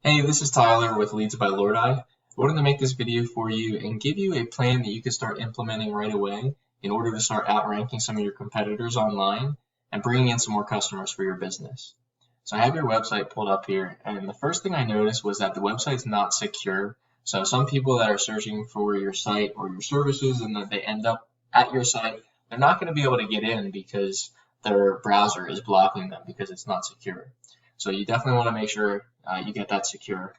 Hey, this is Tyler with Leads by Lordi. I wanted to make this video for you and give you a plan that you can start implementing right away in order to start outranking some of your competitors online and bringing in some more customers for your business. So I have your website pulled up here, and the first thing I noticed was that the website's not secure. So some people that are searching for your site or your services and that they end up at your site, they're not going to be able to get in because their browser is blocking them because it's not secure. So you definitely want to make sure you get that secure.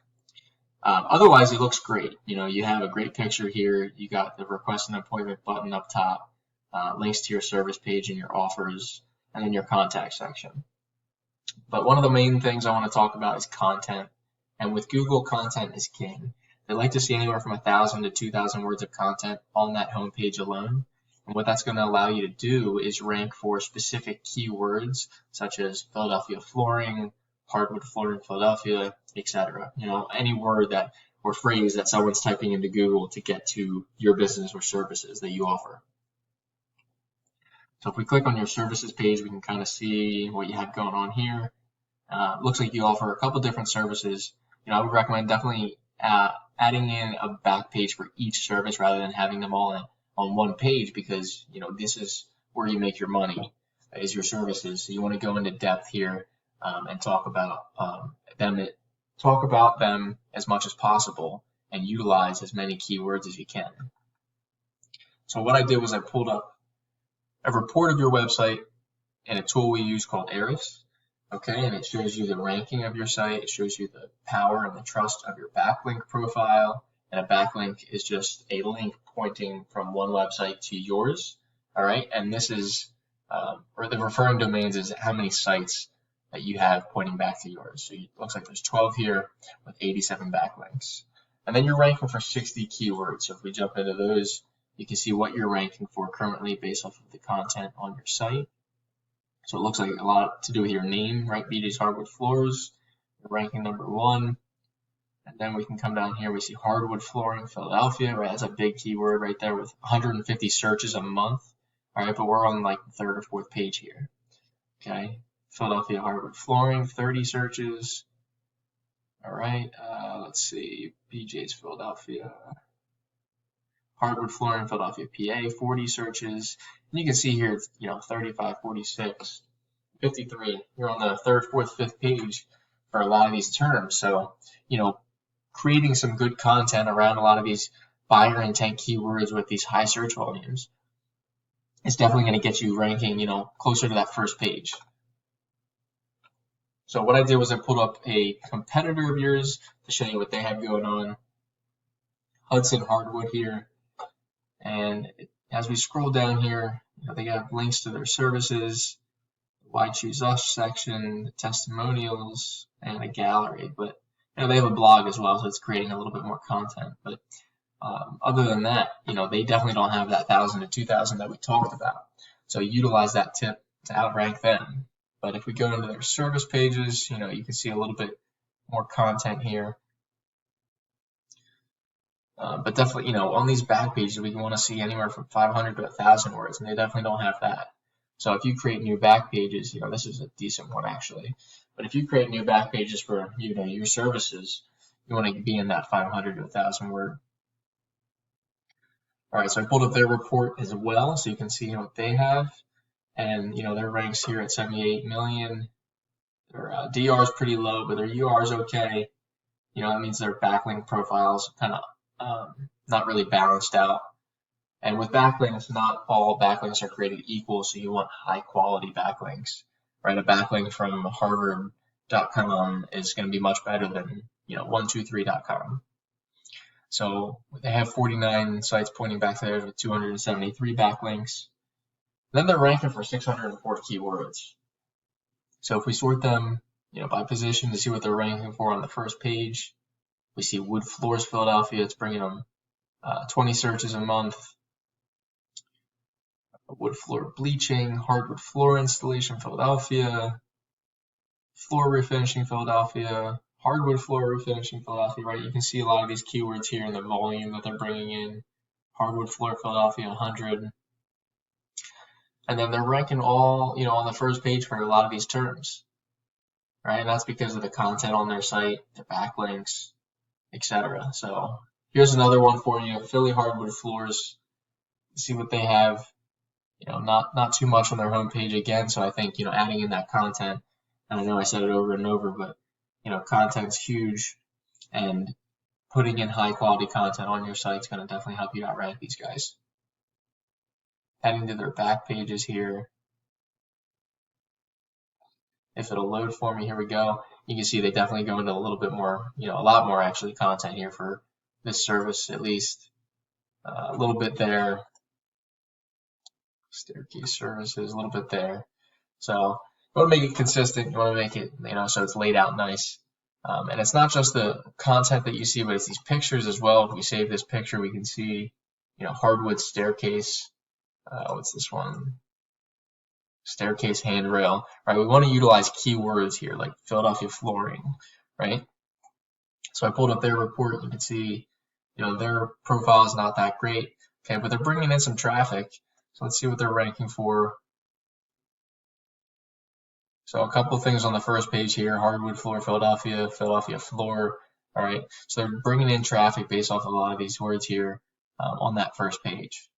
Otherwise, it looks great. You have a great picture here. You got the request an appointment button up top, links to your service page and your offers, and then your contact section. But one of the main things I want to talk about is content. And with Google, content is king. They like to see anywhere from 1,000 to 2,000 words of content on that homepage alone. And what that's going to allow you to do is rank for specific keywords such as Philadelphia flooring, hardwood flooring Philadelphia, etc. Any word that or phrase that someone's typing into Google to get to your business or services that you offer. So if we click on your services page, we can kind of see what you have going on here. Looks like you offer a couple different services. I would recommend definitely adding in a back page for each service rather than having them all on one page because this is where you make your money is your services. So you want to go into depth here and talk about them as much as possible and utilize as many keywords as you can. So what I did was I pulled up a report of your website in a tool we use called Ahrefs. Okay, and it shows you the ranking of your site. It shows you the power and the trust of your backlink profile. And a backlink is just a link pointing from one website to yours. All right, and this is, or the referring domains is how many sites that you have pointing back to yours. So it looks like there's 12 here with 87 backlinks. And then you're ranking for 60 keywords. So if we jump into those, you can see what you're ranking for currently based off of the content on your site. So it looks like a lot to do with your name, right? BJ's Hardwood Floors, ranking number 1. And then we can come down here, we see hardwood flooring Philadelphia, right? That's a big keyword right there with 150 searches a month. All right, but we're on like the 3rd or 4th page here. Okay, Philadelphia hardwood flooring, 30 searches. All right, let's see, BJ's Philadelphia. Hardwood flooring Philadelphia, PA, 40 searches. And you can see here, it's, 35, 46, 53. You're on the 3rd, 4th, 5th page for a lot of these terms. So, creating some good content around a lot of these buyer intent keywords with these high search volumes is definitely going to get you ranking, closer to that first page. So what I did was I pulled up a competitor of yours to show you what they have going on. Hudson Hardwood here. And as we scroll down here, they have links to their services, the Why Choose Us section, the testimonials, and a gallery. But they have a blog as well, so it's creating a little bit more content. But other than that, they definitely don't have that 1,000 to 2,000 that we talked about. So utilize that tip to outrank them. But if we go into their service pages, you can see a little bit more content here. But definitely, on these back pages, we want to see anywhere from 500 to 1,000 words, and they definitely don't have that. So if you create new back pages, this is a decent one actually. But if you create new back pages for, your services, you want to be in that 500 to 1,000 word. All right, so I pulled up their report as well, so you can see what they have. And, their ranks here at 78 million. Their DR is pretty low, but their UR is okay. That means their backlink profiles kind of not really balanced out. And with backlinks, not all backlinks are created equal, so you want high quality backlinks, right? A backlink from Harvard.com is going to be much better than, 123.com. So they have 49 sites pointing back to theirs with 273 backlinks. Then they're ranking for 604 keywords. So if we sort them, by position to see what they're ranking for on the first page, we see wood floors Philadelphia. It's bringing them 20 searches a month. Wood floor bleaching, hardwood floor installation Philadelphia, floor refinishing Philadelphia, hardwood floor refinishing Philadelphia, right? You can see a lot of these keywords here in the volume that they're bringing in. Hardwood floor Philadelphia, 100. And then they're ranking all, on the first page for a lot of these terms. right? And that's because of the content on their site, the backlinks, etc. So here's another one for you: Philly hardwood floors. See what they have. Not too much on their homepage again. So I think adding in that content. And I know I said it over and over, but content's huge, and putting in high quality content on your site is going to definitely help you outrank these guys. Heading to their back pages here. If it'll load for me, here we go. You can see they definitely go into a little bit more, a lot more actually content here for this service, at least a little bit there. Staircase services, a little bit there. So you want to make it consistent. You want to make it, so it's laid out nice. And it's not just the content that you see, but it's these pictures as well. If we save this picture, we can see, hardwood staircase. What's this one? Staircase handrail, right? We want to utilize keywords here, like Philadelphia flooring, right? So I pulled up their report. You can see, their profile is not that great, okay, but they're bringing in some traffic. So let's see what they're ranking for. So a couple of things on the first page here: hardwood floor, Philadelphia floor. All right, so they're bringing in traffic based off of a lot of these words here on that first page.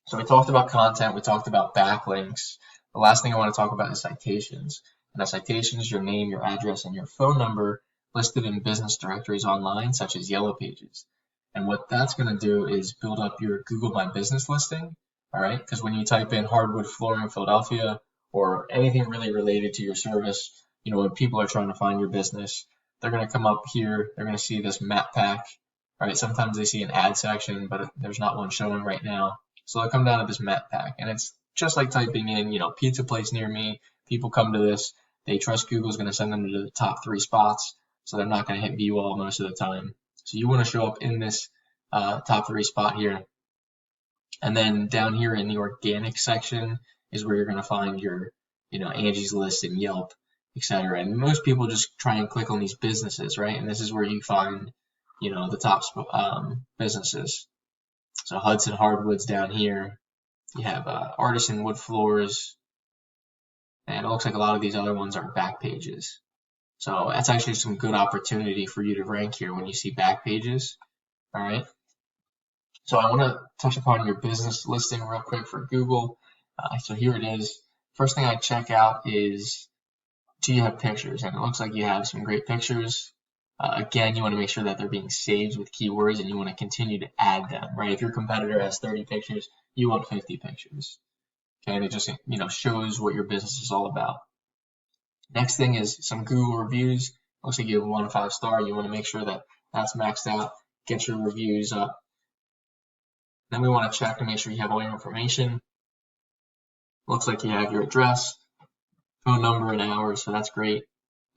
So we talked about content, we talked about backlinks. The last thing I want to talk about is citations. And the citations, your name, your address, and your phone number listed in business directories online, such as Yellow Pages. And what that's going to do is build up your Google My Business listing, all right? Because when you type in hardwood flooring Philadelphia or anything really related to your service, when people are trying to find your business, they're going to come up here, they're going to see this map pack, right? Sometimes they see an ad section, but there's not one showing right now. So they'll come down to this map pack, and it's just like typing in, pizza place near me. People come to this. They trust Google's going to send them to the top 3 spots, so they're not going to hit view all most of the time. So you want to show up in this top 3 spot here. And then down here in the organic section is where you're going to find your, Angie's List and Yelp, etc. And most people just try and click on these businesses, right? And this is where you find, the top businesses. So Hudson Hardwoods down here. You have Artisan Wood Floors. And it looks like a lot of these other ones are back pages. So that's actually some good opportunity for you to rank here when you see back pages. All right. So I want to touch upon your business listing real quick for Google. So here it is. First thing I check out is, do you have pictures? And it looks like you have some great pictures. Again, you want to make sure that they're being saved with keywords, and you want to continue to add them, right? If your competitor has 30 pictures, you want 50 pictures. Okay, and it just, shows what your business is all about. Next thing is some Google reviews. Looks like you have 1 5-star. You want to make sure that that's maxed out. Get your reviews up. Then we want to check to make sure you have all your information. Looks like you have your address, phone number, and hours, so that's great.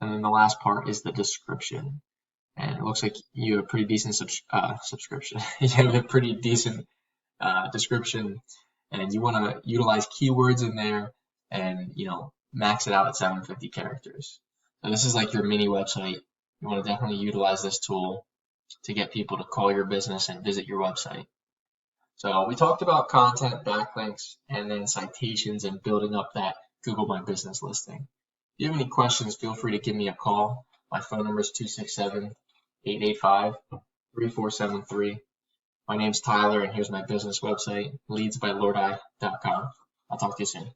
And then the last part is the description. And it looks like you have a pretty decent subscription. You have a pretty decent description, and you want to utilize keywords in there and, max it out at 750 characters. So this is like your mini website. You want to definitely utilize this tool to get people to call your business and visit your website. So we talked about content, backlinks, and then citations and building up that Google My Business listing. If you have any questions, feel free to give me a call. My phone number is 267-885-3473. My name's Tyler, and here's my business website, leadsbylordi.com. I'll talk to you soon.